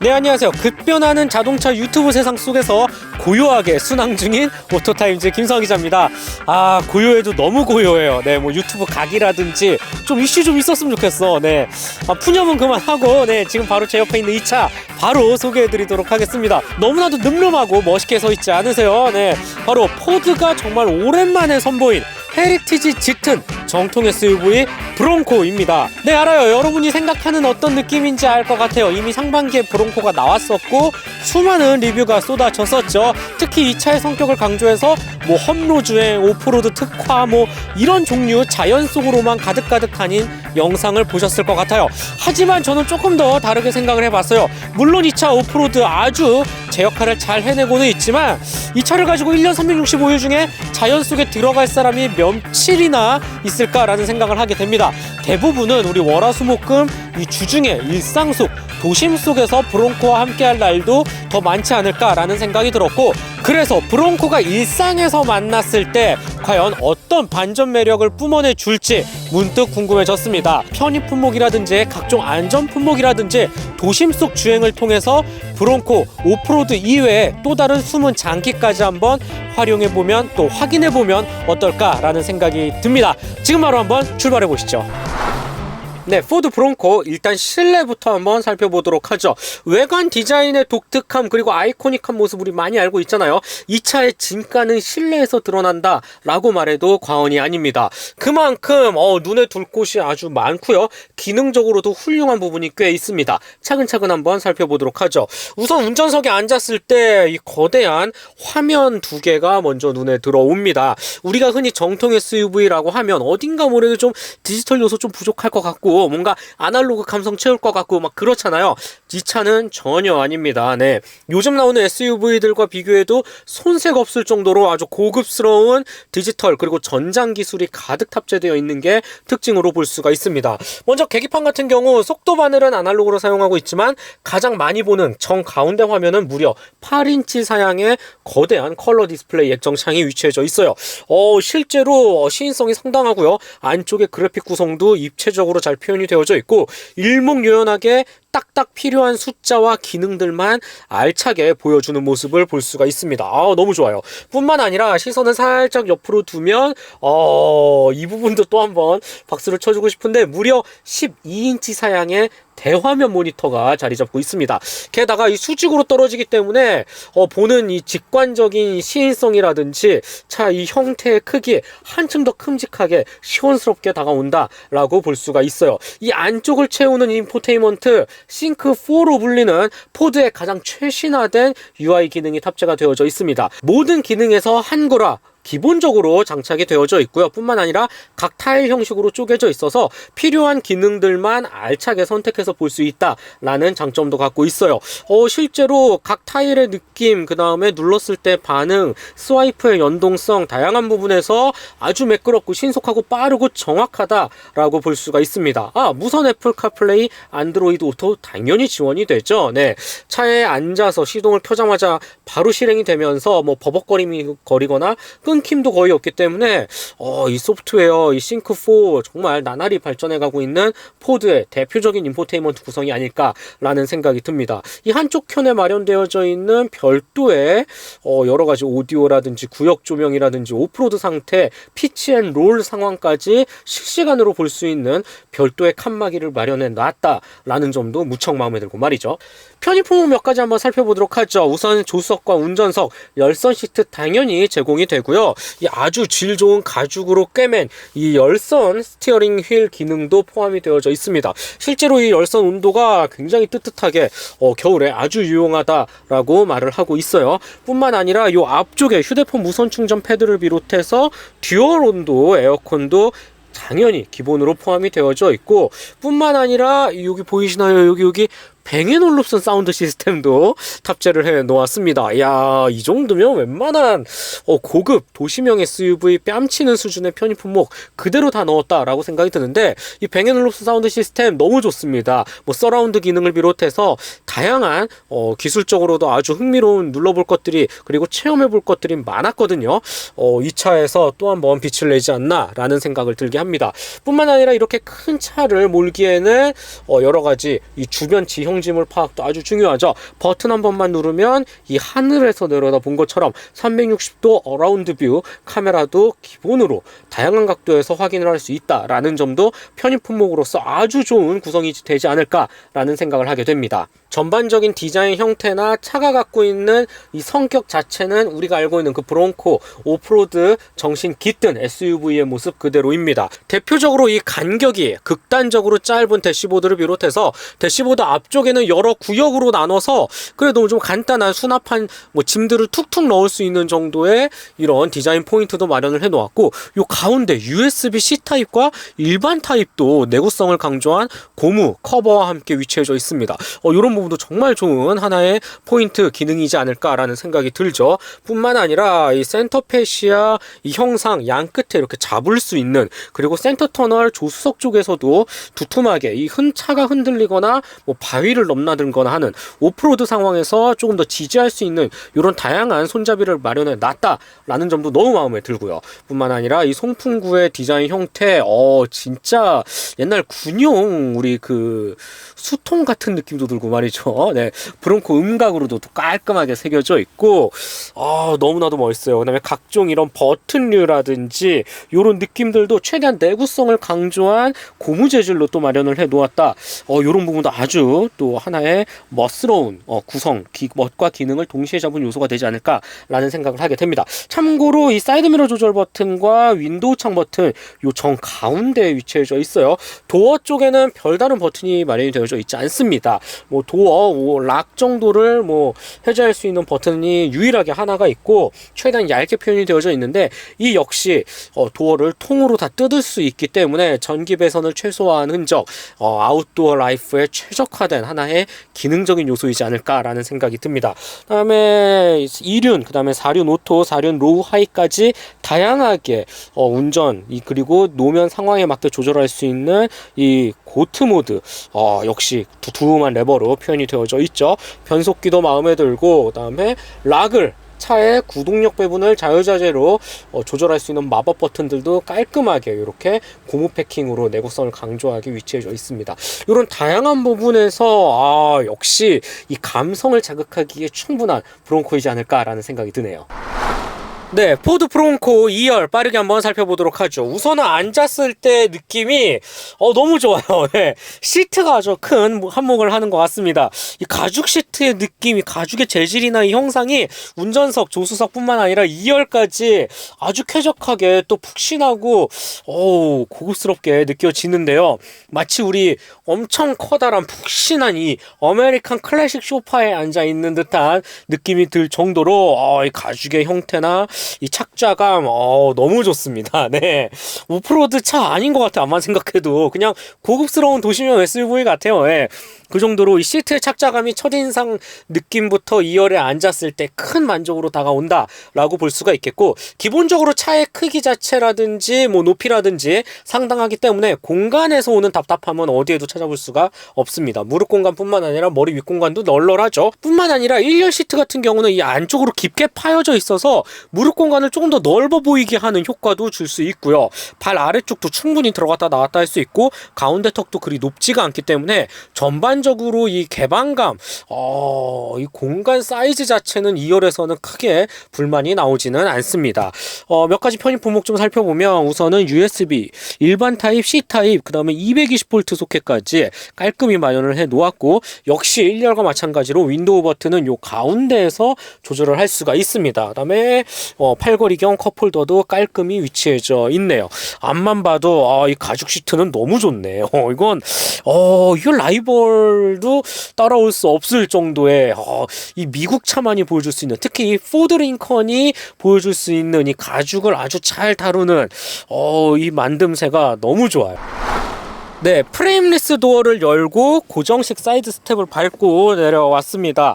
네, 안녕하세요. 급변하는 자동차 유튜브 세상 속에서 고요하게 순항 중인 오토타임즈 김성 기자입니다. 고요해도 너무 고요해요. 네, 뭐 유튜브 각이라든지 좀 이슈 좀 있었으면 좋겠어. 네, 푸념은 그만하고, 네, 지금 바로 제 옆에 있는 이 차 바로 소개해드리도록 하겠습니다. 너무나도 늠름하고 멋있게 서 있지 않으세요? 네, 바로 포드가 정말 오랜만에 선보인 헤리티지 짙은 정통 SUV 브롱코입니다. 네, 알아요. 여러분이 생각하는 어떤 느낌인지 알 것 같아요. 이미 상반기에 브롱코가 나왔었고 수많은 리뷰가 쏟아졌었죠. 특히 이 차의 성격을 강조해서 뭐 험로주행, 오프로드 특화 뭐 이런 종류 자연 속으로만 가득가득 다닌 영상을 보셨을 것 같아요. 하지만 저는 조금 더 다르게 생각을 해봤어요. 물론 이 차 오프로드 아주 제 역할을 잘 해내고는 있지만 이 차를 가지고 1년 365일 중에 자연 속에 들어갈 사람이 며칠이나 있을까라는 생각을 하게 됩니다. 대부분은 우리 월화수목금 이 주중에 일상 속 도심 속에서 브롱코와 함께할 날도 더 많지 않을까라는 생각이 들었고, 그래서 브롱코가 일상에서 만났을 때 과연 어떤 반전 매력을 뿜어내 줄지 문득 궁금해졌습니다. 편의 품목이라든지 각종 안전 품목이라든지 도심 속 주행을 통해서 브롱코 오프로드 이외에 또 다른 숨은 장기까지 한번 활용해보면 또 확인해보면 어떨까라는 생각이 듭니다. 지금 바로 한번 출발해보시죠. 네, 포드 브롱코 일단 실내부터 한번 살펴보도록 하죠. 외관 디자인의 독특함 그리고 아이코닉한 모습 우리 많이 알고 있잖아요. 이 차의 진가는 실내에서 드러난다 라고 말해도 과언이 아닙니다. 그만큼 눈에 둘 곳이 아주 많고요. 기능적으로도 훌륭한 부분이 꽤 있습니다. 차근차근 한번 살펴보도록 하죠. 우선 운전석에 앉았을 때 이 거대한 화면 두 개가 먼저 눈에 들어옵니다. 우리가 흔히 정통 SUV라고 하면 어딘가 모르게 좀 디지털 요소 좀 부족할 것 같고 뭔가 아날로그 감성 채울 것 같고 막 그렇잖아요. 이 차는 전혀 아닙니다. 네, 요즘 나오는 SUV들과 비교해도 손색 없을 정도로 아주 고급스러운 디지털 그리고 전장 기술이 가득 탑재되어 있는 게 특징으로 볼 수가 있습니다. 먼저 계기판 같은 경우 속도 바늘은 아날로그로 사용하고 있지만 가장 많이 보는 정 가운데 화면은 무려 8인치 사양의 거대한 컬러 디스플레이 액정창이 위치해져 있어요. 실제로 시인성이 상당하고요. 안쪽의 그래픽 구성도 입체적으로 잘 표현이 되어져 있고 일목요연하게 딱딱 필요한 숫자와 기능들만 알차게 보여주는 모습을 볼 수가 있습니다. 너무 좋아요. 뿐만 아니라 시선을 살짝 옆으로 두면 이 부분도 또 한번 박수를 쳐주고 싶은데 무려 12인치 사양의 대화면 모니터가 자리 잡고 있습니다. 게다가 이 수직으로 떨어지기 때문에 보는 이 직관적인 시인성이라든지 차 이 형태의 크기에 한층 더 큼직하게 시원스럽게 다가온다라고 볼 수가 있어요. 이 안쪽을 채우는 인포테인먼트 싱크4로 불리는 포드의 가장 최신화된 UI 기능이 탑재가 되어져 있습니다. 모든 기능에서 한글화 기본적으로 장착이 되어져 있고요. 뿐만 아니라 각 타일 형식으로 쪼개져 있어서 필요한 기능들만 알차게 선택해서 볼 수 있다라는 장점도 갖고 있어요. 실제로 각 타일의 느낌, 그 다음에 눌렀을 때 반응, 스와이프의 연동성 다양한 부분에서 아주 매끄럽고 신속하고 빠르고 정확하다라고 볼 수가 있습니다. 무선 애플 카플레이, 안드로이드 오토 당연히 지원이 되죠. 네, 차에 앉아서 시동을 켜자마자 바로 실행이 되면서 뭐 버벅거리거나 끊김도 거의 없기 때문에 이 소프트웨어, 이 싱크4 정말 나날이 발전해가고 있는 포드의 대표적인 인포테인먼트 구성이 아닐까라는 생각이 듭니다. 이 한쪽 편에 마련되어져 있는 별도의 여러가지 오디오라든지 구역 조명이라든지 오프로드 상태, 피치앤롤 상황까지 실시간으로 볼 수 있는 별도의 칸막이를 마련해 놨다라는 점도 무척 마음에 들고 말이죠. 편의품은 몇 가지 한번 살펴보도록 하죠. 우선 조수석과 운전석, 열선 시트 당연히 제공이 되고요. 이 아주 질 좋은 가죽으로 꿰맨 이 열선 스티어링 휠 기능도 포함이 되어져 있습니다. 실제로 이 열선 온도가 굉장히 뜨뜻하게 겨울에 아주 유용하다라고 말을 하고 있어요. 뿐만 아니라 이 앞쪽에 휴대폰 무선 충전 패드를 비롯해서 듀얼 온도 에어컨도 당연히 기본으로 포함이 되어져 있고, 뿐만 아니라 여기 보이시나요? 여기 뱅앤올룹슨 사운드 시스템도 탑재를 해 놓았습니다. 이야, 이 정도면 웬만한 고급 도시명 SUV 뺨치는 수준의 편의 품목 그대로 다 넣었다라고 생각이 드는데, 이 뱅앤올룹슨 사운드 시스템 너무 좋습니다. 뭐 서라운드 기능을 비롯해서 다양한 기술적으로도 아주 흥미로운 눌러볼 것들이 그리고 체험해볼 것들이 많았거든요. 이 차에서 또 한 번 빛을 내지 않나 라는 생각을 들게 합니다. 뿐만 아니라 이렇게 큰 차를 몰기에는 여러가지 이 주변 지형 고정지물 파악도 아주 중요하죠. 버튼 한 번만 누르면 이 하늘에서 내려다 본 것처럼 360도 어라운드 뷰 카메라도 기본으로 다양한 각도에서 확인을 할 수 있다라는 점도 편의 품목으로서 아주 좋은 구성이 되지 않을까라는 생각을 하게 됩니다. 전반적인 디자인 형태나 차가 갖고 있는 이 성격 자체는 우리가 알고 있는 그 브론코 오프로드 정신 깃든 SUV의 모습 그대로입니다. 대표적으로 이 간격이 극단적으로 짧은 대시보드를 비롯해서 대시보드 앞쪽에는 여러 구역으로 나눠서 그래도 좀 간단한 수납한 짐들을 툭툭 넣을 수 있는 정도의 이런 디자인 포인트도 마련을 해 놓았고, 요 가운데 USB-C 타입과 일반 타입도 내구성을 강조한 고무 커버와 함께 위치해져 있습니다. 이런 부분도 정말 좋은 하나의 포인트 기능이지 않을까라는 생각이 들죠. 뿐만 아니라 이 센터 페시아 이 형상 양 끝에 이렇게 잡을 수 있는, 그리고 센터 터널 조수석 쪽에서도 두툼하게 이 차가 흔들리거나 바위를 넘나들거나 하는 오프로드 상황에서 조금 더 지지할 수 있는 이런 다양한 손잡이를 마련해 놨다라는 점도 너무 마음에 들고요. 뿐만 아니라 이 송풍구의 디자인 형태 진짜 옛날 군용 우리 그 수통 같은 느낌도 들고 말이죠. 네, 브론코 음각으로도 깔끔하게 새겨져 있고 너무나도 멋있어요. 그 다음에 각종 이런 버튼류라든지 이런 느낌들도 최대한 내구성을 강조한 고무 재질로 또 마련을 해 놓았다. 이런 부분도 아주 또 하나의 멋스러운 구성, 멋과 기능을 동시에 잡은 요소가 되지 않을까라는 생각을 하게 됩니다. 참고로 이 사이드미러 조절 버튼과 윈도우 창 버튼 요 정 가운데에 위치해져 있어요. 도어 쪽에는 별다른 버튼이 마련이 되어져 있지 않습니다. 도어 락 정도를 해제할 수 있는 버튼이 유일하게 하나가 있고 최대한 얇게 표현이 되어져 있는데, 이 역시 도어를 통으로 다 뜯을 수 있기 때문에 전기 배선을 최소화한 흔적, 아웃도어 라이프에 최적화된 하나의 기능적인 요소이지 않을까라는 생각이 듭니다. 그다음에 2륜, 그다음에 4륜 오토, 4륜 로우 하이까지 다양하게 운전 그리고 노면 상황에 맞게 조절할 수 있는 이 고트 모드, 역시 두툼한 레버로 표현이 되어져 있죠. 변속기도 마음에 들고, 그다음에 락을 차의 구동력 배분을 자유자재로 조절할 수 있는 마법 버튼들도 깔끔하게 이렇게 고무 패킹으로 내구성을 강조하게 위치해져 있습니다. 이런 다양한 부분에서 역시 이 감성을 자극하기에 충분한 브론코이지 않을까라는 생각이 드네요. 네, 포드 브론코 2열 빠르게 한번 살펴보도록 하죠. 우선은 앉았을 때 느낌이 너무 좋아요. 네, 시트가 아주 큰 한몫을 하는 것 같습니다. 이 가죽 시트의 느낌이, 가죽의 재질이나 이 형상이 운전석, 조수석뿐만 아니라 2열까지 아주 쾌적하게 또 푹신하고 고급스럽게 느껴지는데요. 마치 우리 엄청 커다란 푹신한 이 아메리칸 클래식 소파에 앉아 있는 듯한 느낌이 들 정도로 이 가죽의 형태나 이 착좌감 너무 좋습니다. 네, 오프로드 차 아닌 것 같아. 암만 생각해도 그냥 고급스러운 도시명 SUV 같아요. 네. 그 정도로 이 시트의 착좌감이 첫인상 느낌부터 2열에 앉았을 때 큰 만족으로 다가온다 라고 볼 수가 있겠고, 기본적으로 차의 크기 자체라든지 높이라든지 상당하기 때문에 공간에서 오는 답답함은 어디에도 찾아볼 수가 없습니다. 무릎 공간뿐만 아니라 머리 윗 공간도 널널하죠. 뿐만 아니라 1열 시트 같은 경우는 이 안쪽으로 깊게 파여져 있어서 무릎 공간을 조금 더 넓어 보이게 하는 효과도 줄 수 있고요. 발 아래쪽도 충분히 들어갔다 나왔다 할 수 있고, 가운데 턱도 그리 높지가 않기 때문에 전반적으로 이 개방감, 이 공간 사이즈 자체는 2열에서는 크게 불만이 나오지는 않습니다. 몇 가지 편의 품목 좀 살펴보면, 우선은 USB, 일반 타입, C 타입, 그 다음에 220V 소켓까지 깔끔히 마련을 해 놓았고, 역시 1열과 마찬가지로 윈도우 버튼은 요 가운데에서 조절을 할 수가 있습니다. 그 다음에 팔걸이경 컵홀더도 깔끔히 위치해져 있네요. 앞만 봐도 이 가죽 시트는 너무 좋네요. 이건 이 라이벌도 따라올 수 없을 정도의 이 미국 차만이 보여줄 수 있는, 특히 이 포드 링컨이 보여줄 수 있는 이 가죽을 아주 잘 다루는 이 만듦새가 너무 좋아요. 네, 프레임리스 도어를 열고 고정식 사이드 스텝을 밟고 내려왔습니다.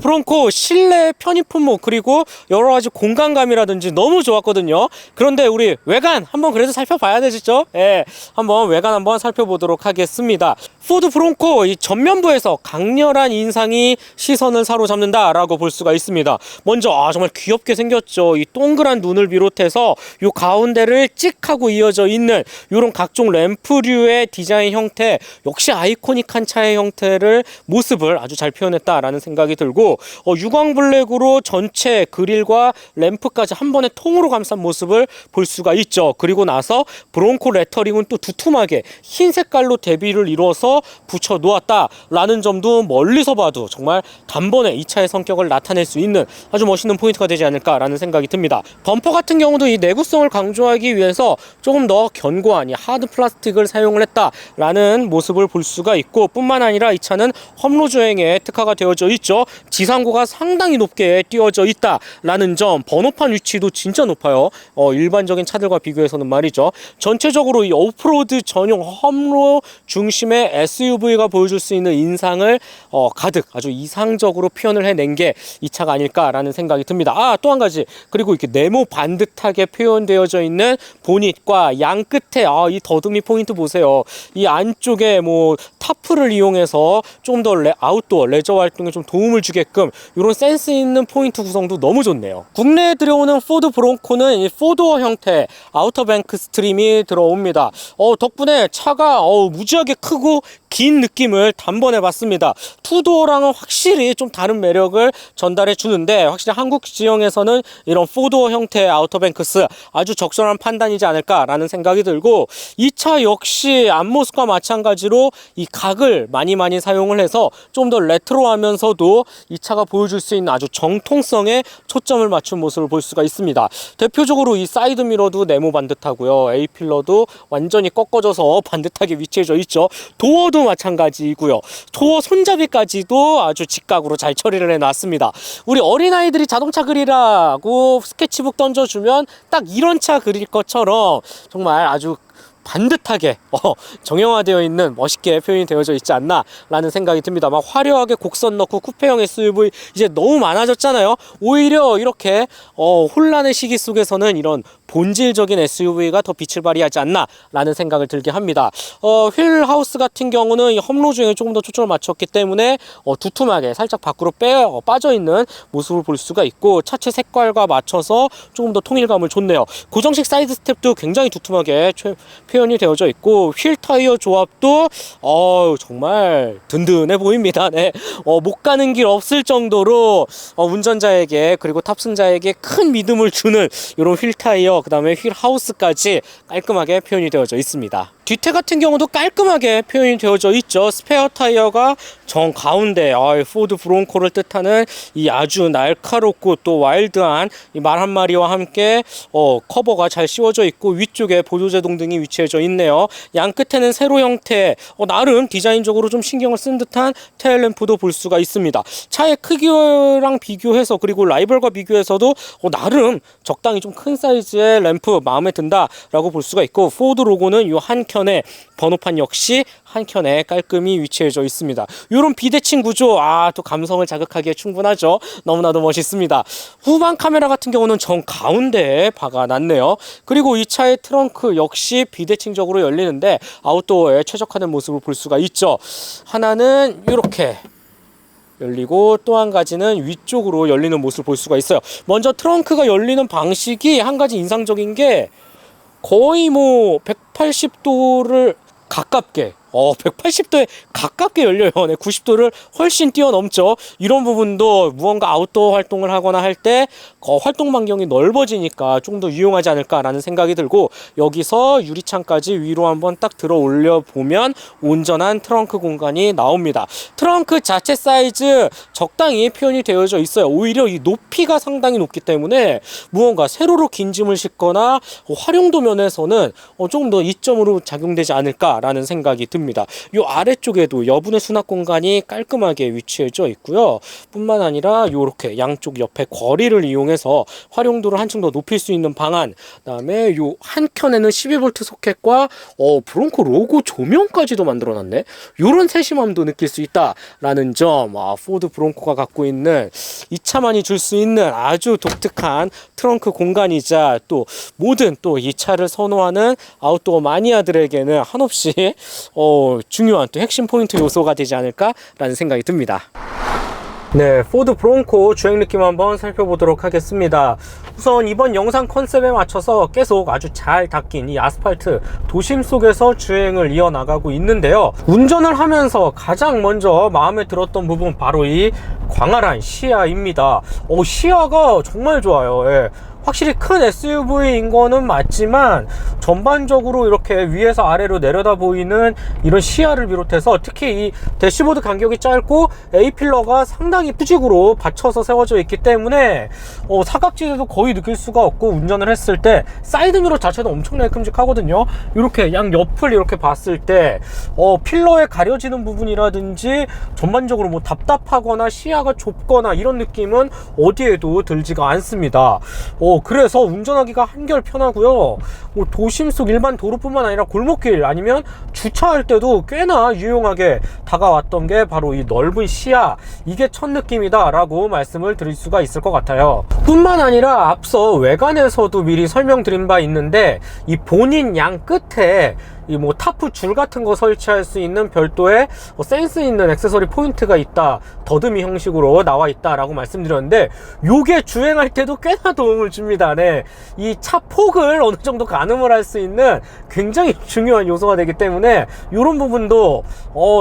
브론코 실내 편의 품목 그리고 여러 가지 공간감이라든지 너무 좋았거든요. 그런데 우리 외관 한번 그래도 살펴봐야 되겠죠? 예, 한번 외관 한번 살펴보도록 하겠습니다. 포드 브론코 이 전면부에서 강렬한 인상이 시선을 사로잡는다라고 볼 수가 있습니다. 먼저 정말 귀엽게 생겼죠. 이 동그란 눈을 비롯해서 이 가운데를 찍 하고 이어져 있는 이런 각종 램프류의 디자인 형태 역시 아이코닉한 차의 형태를 모습을 아주 잘 표현했다라는 생각이 들고 유광 블랙으로 전체 그릴과 램프까지 한 번에 통으로 감싼 모습을 볼 수가 있죠. 그리고 나서 브론코 레터링은 또 두툼하게 흰 색깔로 대비를 이루어서 붙여 놓았다라는 점도 멀리서 봐도 정말 단번에 이 차의 성격을 나타낼 수 있는 아주 멋있는 포인트가 되지 않을까라는 생각이 듭니다. 범퍼 같은 경우도 이 내구성을 강조하기 위해서 조금 더 견고한 이 하드 플라스틱을 사용을 했다라는 모습을 볼 수가 있고, 뿐만 아니라 이 차는 험로 주행에 특화가 되어져 있죠. 지상고가 상당히 높게 띄워져 있다라는 점, 번호판 위치도 진짜 높아요. 일반적인 차들과 비교해서는 말이죠. 전체적으로 이 오프로드 전용 험로 중심의 SUV가 보여줄 수 있는 인상을 가득 아주 이상적으로 표현을 해낸 게 이 차가 아닐까라는 생각이 듭니다. 또 한 가지, 그리고 이렇게 네모 반듯하게 표현되어져 있는 보닛과 양 끝에 이 더듬이 포인트 보세요. 이 안쪽에 뭐 타프를 이용해서 좀 더 아웃도어 레저 활동에 좀 도움을 주게끔 이런 센스 있는 포인트 구성도 너무 좋네요. 국내에 들어오는 포드 브론코는 이 4도어 형태 아우터뱅크 스트림이 들어옵니다. 덕분에 차가 무지하게 크고 긴 느낌을 단번에 받습니다. 2도어랑은 확실히 좀 다른 매력을 전달해 주는데, 확실히 한국 지형에서는 이런 4도어 형태의 아우터뱅크스 아주 적절한 판단이지 않을까라는 생각이 들고, 이 차 역시 앞모습과 마찬가지로 이 각을 많이 사용을 해서 좀 더 레트로하면서도 이 차가 보여줄 수 있는 아주 정통성에 초점을 맞춘 모습을 볼 수가 있습니다. 대표적으로 이 사이드 미러도 네모 반듯하고요. A필러도 완전히 꺾어져서 반듯하게 위치해져 있죠. 도어도 마찬가지이고요. 도어 손잡이까지도 아주 직각으로 잘 처리를 해놨습니다. 우리 어린아이들이 자동차 그리라고 스케치북 던져주면 딱 이런 차 그릴 것처럼 정말 아주 반듯하게 정형화되어 있는, 멋있게 표현이 되어져 있지 않나 라는 생각이 듭니다. 막 화려하게 곡선 넣고 쿠페형 SUV 이제 너무 많아졌잖아요. 오히려 이렇게 혼란의 시기 속에서는 이런 본질적인 SUV가 더 빛을 발휘하지 않나 라는 생각을 들게 합니다. 휠 하우스 같은 경우는 이 험로 주행에 조금 더 초점을 맞췄기 때문에 두툼하게 살짝 밖으로 빠져있는 모습을 볼 수가 있고, 차체 색깔과 맞춰서 조금 더 통일감을 줬네요. 고정식 사이드 스텝도 굉장히 두툼하게 표현이 되어져 있고, 휠 타이어 조합도 정말 든든해 보입니다. 네. 못 가는 길 없을 정도로 운전자에게 그리고 탑승자에게 큰 믿음을 주는 이런 휠 타이어, 그 다음에 휠 하우스까지 깔끔하게 표현이 되어져 있습니다. 뒤태 같은 경우도 깔끔하게 표현이 되어져 있죠. 스페어 타이어가 정 가운데 포드 브론코를 뜻하는 이 아주 날카롭고 또 와일드한 이 말 한 마리와 함께 커버가 잘 씌워져 있고, 위쪽에 보조제동 등이 위치해져 있네요. 양 끝에는 세로 형태, 나름 디자인적으로 좀 신경을 쓴 듯한 테일램프도 볼 수가 있습니다. 차의 크기랑 비교해서, 그리고 라이벌과 비교해서도 나름 적당히 좀 큰 사이즈의 램프 마음에 든다라고 볼 수가 있고, 포드 로고는 이 한 켠에 번호판 역시 한 켠에 깔끔히 위치해져 있습니다. 이런 비대칭 구조, 또 감성을 자극하기에 충분하죠. 너무나도 멋있습니다. 후방 카메라 같은 경우는 정 가운데에 박아놨네요. 그리고 이 차의 트렁크 역시 비대칭적으로 열리는데 아웃도어에 최적화된 모습을 볼 수가 있죠. 하나는 이렇게 열리고, 또 한 가지는 위쪽으로 열리는 모습을 볼 수가 있어요. 먼저 트렁크가 열리는 방식이 한 가지 인상적인 게 거의 뭐 180도를 가깝게 180도에 가깝게 열려요. 네, 90도를 훨씬 뛰어넘죠. 이런 부분도 무언가 아웃도어 활동을 하거나 할 때 활동 반경이 넓어지니까 좀 더 유용하지 않을까라는 생각이 들고, 여기서 유리창까지 위로 한번 딱 들어 올려 보면 온전한 트렁크 공간이 나옵니다. 트렁크 자체 사이즈 적당히 표현이 되어져 있어요. 오히려 이 높이가 상당히 높기 때문에 무언가 세로로 긴 짐을 싣거나 활용도 면에서는 조금 더 이점으로 작용되지 않을까라는 생각이 듭니다. 이 아래쪽에도 여분의 수납 공간이 깔끔하게 위치해져 있고요. 뿐만 아니라 이렇게 양쪽 옆에 거리를 이용해서 활용도를 한층 더 높일 수 있는 방안, 그다음에 요 한켠에는 12V 소켓과 브론코 로고 조명까지도 만들어놨네. 이런 세심함도 느낄 수 있다라는 점, 포드 브론코가 갖고 있는 이 차만이 줄 수 있는 아주 독특한 트렁크 공간이자, 또 모든 또 이 차를 선호하는 아웃도어 마니아들에게는 한없이 중요한 또 핵심 포인트 요소가 되지 않을까라는 생각이 듭니다. 네, 포드 브론코 주행 느낌 한번 살펴보도록 하겠습니다. 우선 이번 영상 컨셉에 맞춰서 계속 아주 잘 닦인 이 아스팔트 도심 속에서 주행을 이어나가고 있는데요. 운전을 하면서 가장 먼저 마음에 들었던 부분 바로 이 광활한 시야입니다. 시야가 정말 좋아요. 예. 확실히 큰 SUV인 거는 맞지만 전반적으로 이렇게 위에서 아래로 내려다 보이는 이런 시야를 비롯해서 특히 이 대시보드 간격이 짧고 A필러가 상당히 수직으로 받쳐서 세워져 있기 때문에 사각지대도 거의 느낄 수가 없고, 운전을 했을 때 사이드미러 자체도 엄청나게 큼직하거든요. 이렇게 양 옆을 이렇게 봤을 때 필러에 가려지는 부분이라든지 전반적으로 뭐 답답하거나 시야가 좁거나 이런 느낌은 어디에도 들지가 않습니다. 그래서 운전하기가 한결 편하고요. 도심 속 일반 도로뿐만 아니라 골목길 아니면 주차할 때도 꽤나 유용하게 다가왔던 게 바로 이 넓은 시야, 이게 첫 느낌이다 라고 말씀을 드릴 수가 있을 것 같아요. 뿐만 아니라 앞서 외관에서도 미리 설명드린 바 있는데, 이 본인 양 끝에 이 뭐 타프 줄 같은 거 설치할 수 있는 별도의 센스 있는 액세서리 포인트가 있다, 더듬이 형식으로 나와 있다 라고 말씀드렸는데, 요게 주행할 때도 꽤나 도움을 줍니다. 네, 이 차 폭을 어느 정도 가늠을 할 수 있는 굉장히 중요한 요소가 되기 때문에, 요런 부분도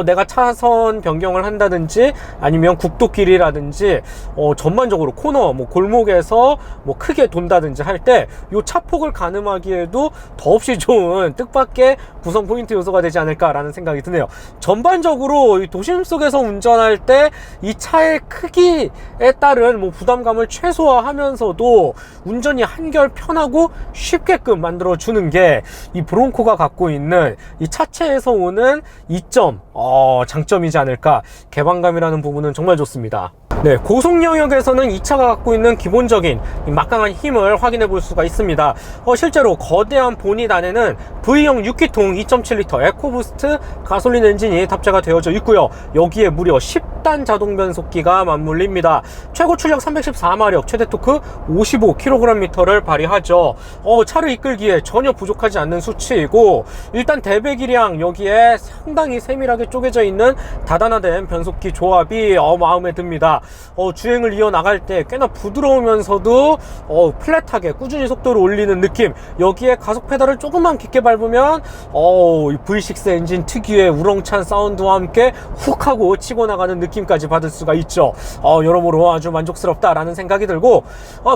내가 차선 변경을 한다든지 아니면 국도길이라든지 전반적으로 코너 뭐 골목에서 뭐 크게 돈다든지 할 때 요 차 폭을 가늠하기에도 더없이 좋은 뜻밖의 구성 포인트 요소가 되지 않을까라는 생각이 드네요. 전반적으로 이 도심 속에서 운전할 때 이 차의 크기에 따른 뭐 부담감을 최소화하면서도 운전이 한결 편하고 쉽게끔 만들어 주는 게 이 브론코가 갖고 있는 이 차체에서 오는 이점 장점이지 않을까. 개방감이라는 부분은 정말 좋습니다. 네, 고속 영역에서는 이 차가 갖고 있는 기본적인 막강한 힘을 확인해 볼 수가 있습니다. 실제로 거대한 보닛 안에는 V형 6기통 2.7L 에코부스트 가솔린 엔진이 탑재가 되어져 있고요. 여기에 무려 10단 자동 변속기가 맞물립니다. 최고 출력 314마력, 최대 토크 55kgm를 발휘하죠. 차를 이끌기에 전혀 부족하지 않는 수치이고, 일단 대배기량 여기에 상당히 세밀하게 쪼개져 있는 다단화된 변속기 조합이 마음에 듭니다. 주행을 이어나갈 때 꽤나 부드러우면서도 플랫하게 꾸준히 속도를 올리는 느낌, 여기에 가속 페달을 조금만 깊게 밟으면 V6 엔진 특유의 우렁찬 사운드와 함께 훅 하고 치고 나가는 느낌까지 받을 수가 있죠. 여러모로 아주 만족스럽다라는 생각이 들고,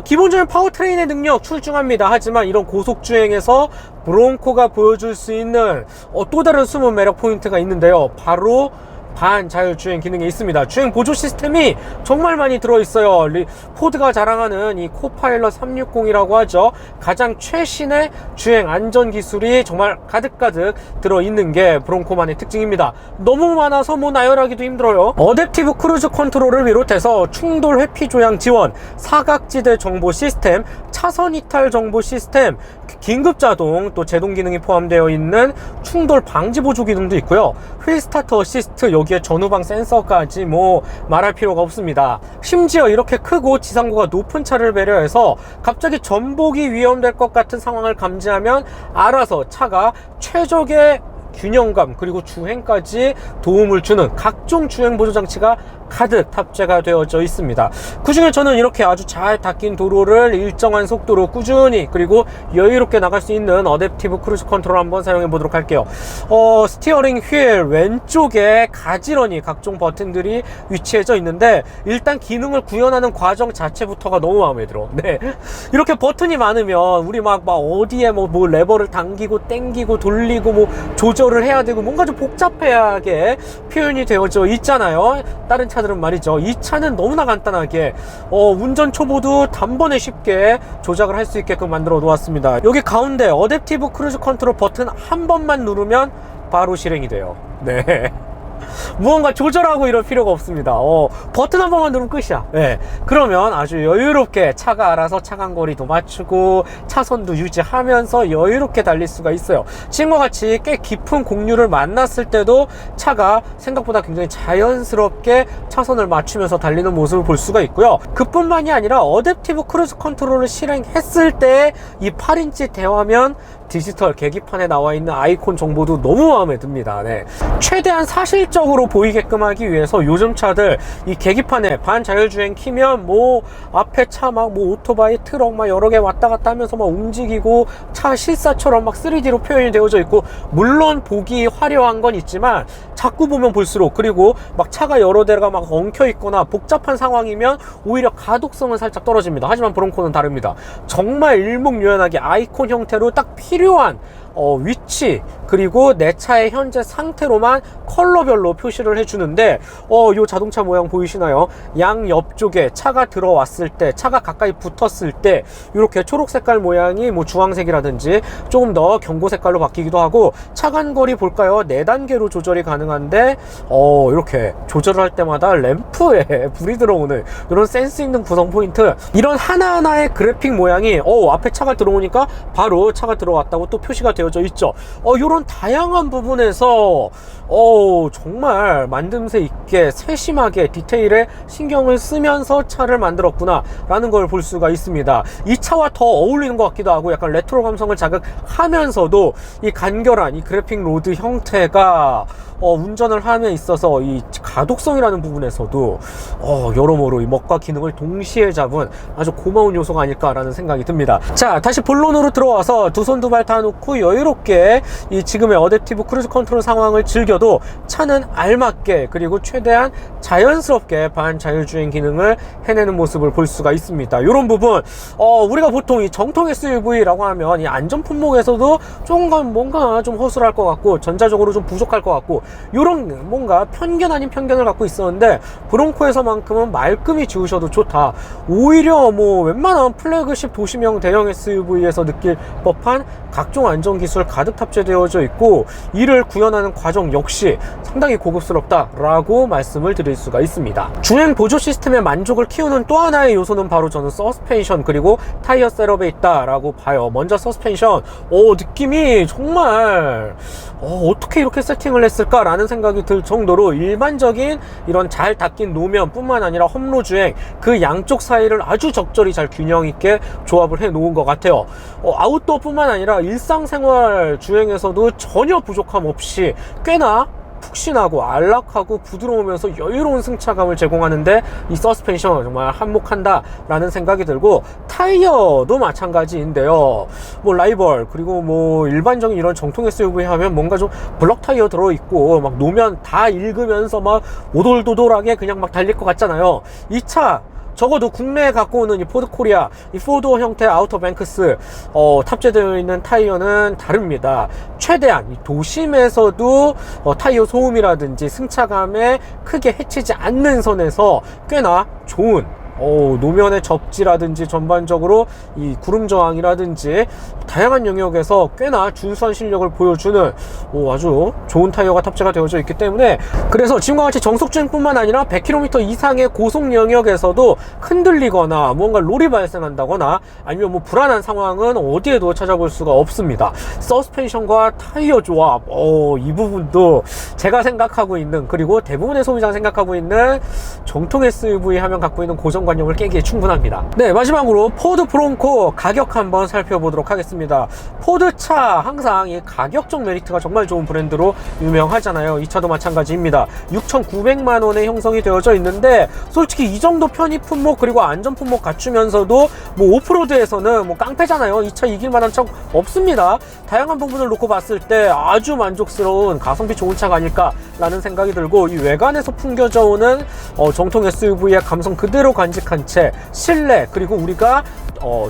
기본적인 파워트레인의 능력 출중합니다. 하지만 이런 고속주행에서 브론코가 보여줄 수 있는 또 다른 숨은 매력 포인트가 있는데요. 바로 반자율주행 기능이 있습니다. 주행 보조 시스템이 정말 많이 들어있어요. 포드가 자랑하는 이 코파일럿 360이라고 하죠. 가장 최신의 주행 안전 기술이 정말 가득가득 들어있는 게 브론코만의 특징입니다. 너무 많아서 뭐 나열하기도 힘들어요. 어댑티브 크루즈 컨트롤을 비롯해서 충돌 회피 조향 지원, 사각지대 정보 시스템, 차선 이탈 정보 시스템, 긴급 자동, 또 제동 기능이 포함되어 있는 충돌 방지 보조 기능도 있고요. 휠 스타트 어시스트, 여기에 전후방 센서까지 뭐 말할 필요가 없습니다. 심지어 이렇게 크고 지상고가 높은 차를 배려해서 갑자기 전복이 위험될 것 같은 상황을 감지하면 알아서 차가 최적의 균형감 그리고 주행까지 도움을 주는 각종 주행 보조 장치가 가득 탑재가 되어져 있습니다. 그 중에 저는 이렇게 아주 잘 닦인 도로를 일정한 속도로 꾸준히 그리고 여유롭게 나갈 수 있는 어댑티브 크루즈 컨트롤 한번 사용해 보도록 할게요. 스티어링 휠 왼쪽에 가지런히 각종 버튼들이 위치해져 있는데, 일단 기능을 구현하는 과정 자체부터가 너무 마음에 들어. 네, 이렇게 버튼이 많으면 우리 막 어디에 뭐 레버를 당기고 땡기고 돌리고 뭐 조절을 해야 되고 뭔가 좀 복잡하게 표현이 되어져 있잖아요. 다른 차들은 말이죠. 이 차는 너무나 간단하게 운전 초보도 단번에 쉽게 조작을 할 수 있게끔 만들어 놓았습니다. 여기 가운데 어댑티브 크루즈 컨트롤 버튼 한 번만 누르면 바로 실행이 돼요. 네. 무언가 조절하고 이럴 필요가 없습니다. 버튼 한 번만 누르면 끝이야. 네. 그러면 아주 여유롭게 차가 알아서 차간거리도 맞추고 차선도 유지하면서 여유롭게 달릴 수가 있어요. 지금과 같이 꽤 깊은 공류를 만났을 때도 차가 생각보다 굉장히 자연스럽게 차선을 맞추면서 달리는 모습을 볼 수가 있고요. 그뿐만이 아니라 어댑티브 크루즈 컨트롤을 실행했을 때 이 8인치 대화면 디지털 계기판에 나와 있는 아이콘 정보도 너무 마음에 듭니다. 네. 최대한 사실적으로 보이게끔 하기 위해서 요즘 차들 이 계기판에 반자율주행 키면 뭐 앞에 차 막 뭐 오토바이, 트럭 막 여러 개 왔다 갔다 하면서 막 움직이고 차 실사처럼 막 3D로 표현이 되어져 있고, 물론 보기 화려한 건 있지만 자꾸 보면 볼수록, 그리고 막 차가 여러 대가 막 엉켜 있거나 복잡한 상황이면 오히려 가독성은 살짝 떨어집니다. 하지만 브롱코는 다릅니다. 정말 일목요연하게 아이콘 형태로 딱 필요한 위치, 그리고 내 차의 현재 상태로만 컬러별로 표시를 해주는데, 요 자동차 모양 보이시나요? 양 옆쪽에 차가 들어왔을 때, 차가 가까이 붙었을 때 이렇게 초록 색깔 모양이 뭐 주황색이라든지 조금 더 경고 색깔로 바뀌기도 하고, 차간거리 볼까요? 4단계로 조절이 가능한데 이렇게 조절을 할 때마다 램프에 불이 들어오는 이런 센스 있는 구성 포인트, 이런 하나하나의 그래픽 모양이 앞에 차가 들어오니까 바로 차가 들어왔다고 또 표시가 되어져 있죠. 이런 다양한 부분에서 정말 만듦새 있게 세심하게 디테일에 신경을 쓰면서 차를 만들었구나 라는 걸 볼 수가 있습니다. 이 차와 더 어울리는 것 같기도 하고, 약간 레트로 감성을 자극하면서도 이 간결한 이 그래픽 로드 형태가 운전을 함에 있어서 이 가독성이라는 부분에서도 여러모로 이 먹과 기능을 동시에 잡은 아주 고마운 요소가 아닐까라는 생각이 듭니다. 자, 다시 본론으로 들어와서 두 손 두 발 다 놓고 여유롭게 이 지금의 어댑티브 크루즈 컨트롤 상황을 즐겨도 차는 알맞게, 그리고 최대한 자연스럽게 반자율주행 기능을 해내는 모습을 볼 수가 있습니다. 이런 부분, 우리가 보통 이 정통 SUV라고 하면 이 안전 품목에서도 좀 뭔가 좀 허술할 것 같고, 전자적으로 좀 부족할 것 같고, 이런 뭔가 편견 아닌 편견을 갖고 있었는데, 브롱코에서만큼은 말끔히 지우셔도 좋다. 오히려 뭐 웬만한 플래그십 도시명 대형 SUV에서 느낄 법한 각종 안전기술 가득 탑재되어져 있고, 이를 구현하는 과정 역시 상당히 고급스럽다라고 말씀을 드릴 수가 있습니다. 주행 보조 시스템의 만족을 키우는 또 하나의 요소는 바로 저는 서스펜션 그리고 타이어 셋업에 있다라고 봐요. 먼저 서스펜션, 느낌이 정말 어떻게 이렇게 세팅을 했을까라는 생각이 들 정도로 일반적인 이런 잘 닦인 노면 뿐만 아니라 험로 주행, 그 양쪽 사이를 아주 적절히 잘 균형 있게 조합을 해 놓은 것 같아요. 아웃도어 뿐만 아니라 일상생활 주행에서도 전혀 부족함 없이 꽤나 푹신하고 안락하고 부드러우면서 여유로운 승차감을 제공하는데 이 서스펜션 정말 한몫한다 라는 생각이 들고, 타이어도 마찬가지인데요. 뭐 라이벌 그리고 뭐 일반적인 이런 정통 SUV 하면 뭔가 좀 블럭 타이어 들어있고 막 노면 다 읽으면서 막 오돌도돌하게 그냥 막 달릴 것 같잖아요. 이 차 적어도 국내에 갖고 오는 이 포드 코리아, 이 4도어 형태 아우터 뱅크스 탑재되어 있는 타이어는 다릅니다. 최대한 이 도심에서도 타이어 소음이라든지 승차감에 크게 해치지 않는 선에서 꽤나 좋은 노면의 접지라든지 전반적으로 이 구름 저항이라든지 다양한 영역에서 꽤나 준수한 실력을 보여주는 아주 좋은 타이어가 탑재가 되어져 있기 때문에, 그래서 지금과 같이 정속주행뿐만 아니라 100km 이상의 고속 영역에서도 흔들리거나 뭔가 롤이 발생한다거나 아니면 뭐 불안한 상황은 어디에도 찾아볼 수가 없습니다. 서스펜션과 타이어 조합, 이 부분도 제가 생각하고 있는, 그리고 대부분의 소비자가 생각하고 있는 정통 SUV 하면 갖고 있는 고정관념을 깨기에 충분합니다. 네, 마지막으로 포드 브롱코 가격 한번 살펴보도록 하겠습니다. 포드차 항상 이 가격적 메리트가 정말 좋은 브랜드로 유명하잖아요. 이 차도 마찬가지입니다. 6,900만 원에 형성이 되어져 있는데, 솔직히 이 정도 편의 품목 그리고 안전 품목 갖추면서도 뭐 오프로드에서는 뭐 깡패잖아요. 이 차 이길 만한 차 없습니다. 다양한 부분을 놓고 봤을 때 아주 만족스러운 가성비 좋은 차가 아닐까라는 생각이 들고, 이 외관에서 풍겨져 오는 정통 SUV의 감성 그대로 간직한 채 실내, 그리고 우리가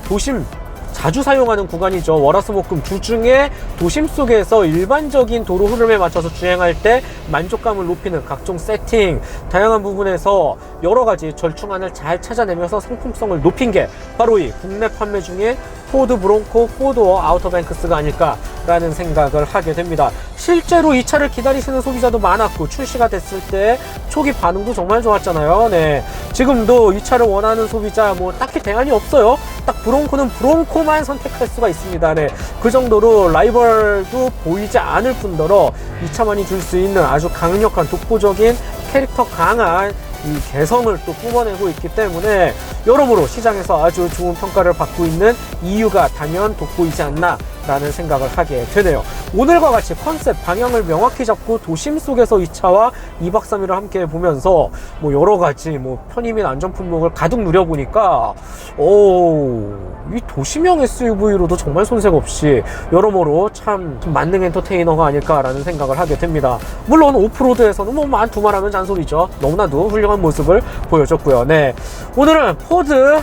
도심 자주 사용하는 구간이죠. 월화수목금 주중에 도심 속에서 일반적인 도로 흐름에 맞춰서 주행할 때 만족감을 높이는 각종 세팅, 다양한 부분에서 여러가지 절충안을 잘 찾아내면서 상품성을 높인 게 바로 이 국내 판매 중에 포드 브롱코 4도어 아우터뱅크스가 아닐까라는 생각을 하게 됩니다. 실제로 이 차를 기다리시는 소비자도 많았고, 출시가 됐을 때 초기 반응도 정말 좋았잖아요. 네, 지금도 이 차를 원하는 소비자 뭐 딱히 대안이 없어요. 딱 브롱코는 브롱코만 선택할 수가 있습니다. 네, 그 정도로 라이벌도 보이지 않을 뿐더러 이 차만이 줄 수 있는 아주 강력한 독보적인 캐릭터 강한 이 개성을 또 뿜어내고 있기 때문에 여러모로 시장에서 아주 좋은 평가를 받고 있는 이유가 단연 돋보이지 않나 라는 생각을 하게 되네요. 오늘과 같이 컨셉 방향을 명확히 잡고 도심 속에서 이 차와 2박 3일을 함께 보면서 뭐 여러 가지 뭐 편의 및 안전 품목을 가득 누려보니까 이 도심형 SUV로도 정말 손색 없이 여러모로 참 만능 엔터테이너가 아닐까라는 생각을 하게 됩니다. 물론 오프로드에서는 뭐 두말하면 잔소리죠. 너무나도 훌륭한 모습을 보여줬고요. 네, 오늘은 포드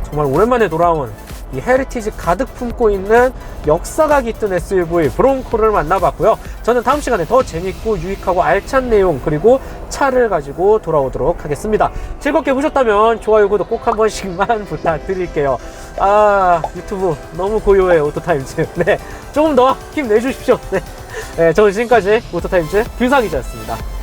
정말 오랜만에 돌아온 이 헤리티지 가득 품고 있는 역사가 깃든 SUV 브론코를 만나봤고요. 저는 다음 시간에 더 재밌고 유익하고 알찬 내용 그리고 차를 가지고 돌아오도록 하겠습니다. 즐겁게 보셨다면 좋아요, 구독 꼭 한 번씩만 부탁드릴게요. 유튜브 너무 고요해요, 오토타임즈. 네, 조금 더 힘내주십시오. 네, 저는 지금까지 오토타임즈 김상희자였습니다.